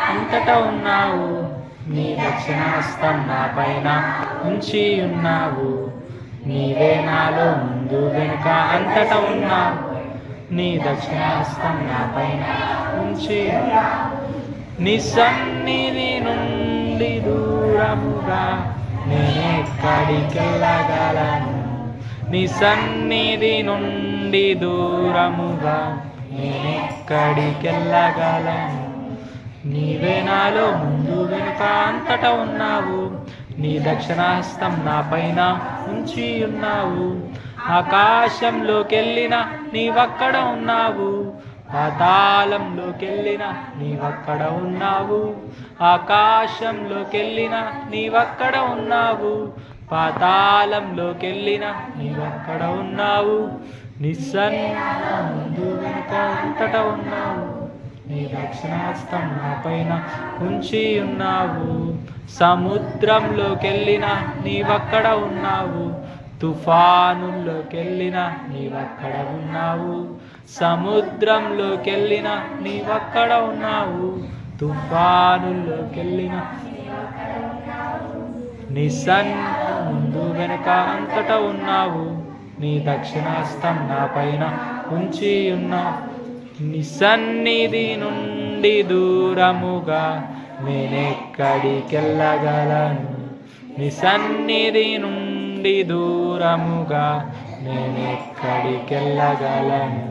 అంతటా ఉన్నావు, నీ దక్షిణ హస్తం నా పైన ఉంచి ఉన్నావు. నీవే నాలో ముందు వెనుక అంతటా ఉన్నావు, నీ దక్షిణ హస్తం నా పైన ఉంచి. నీ సన్నిధి నుండి దూరముగా నేనెక్కడికెళ్ళగలను? నీ సన్నిధి నుండి దూరముగా నేనెక్కడికెళ్ళగలను? నీవే నాలో ముందు వెనుక అంతటా ఉన్నావు, నీ దక్షిణ హస్తం నా పైన ఉంచి ఉన్నావు. ఆకాశంలోకెళ్ళిన నీవక్కడ ఉన్నావు, పాతాళంలోకెళ్ళిన నీవక్కడ ఉన్నావు. ఆకాశంలోకెళ్ళిన నీవక్కడ ఉన్నావు, పాతాళంలోకెళ్ళిన నీవక్కడ ఉన్నావు. ముందు వెనుక అంతటా ఉన్నావు, నీ దక్షిణాస్తం నా పైన ఉంచి ఉన్నావు. సముద్రంలోకెళ్ళిన నీవక్కడ ఉన్నావు, తుఫానుల్లోకెళ్ళిన నీవక్కడ ఉన్నావు. సముద్రంలోకెళ్ళిన నీవక్కడ ఉన్నావు, తుఫానుల్లోకెళ్ళిన నీ ముందు వెనుక అంతటా ఉన్నావు, నీ దక్షిణాస్తం నా పైన ఉంచి ఉన్నావు. నీ సన్నిధి నుండి దూరముగా నేనెక్కడికెళ్ళగలను? నీ సన్నిధి నుండి దూరముగా నేనెక్కడికెళ్ళగలను?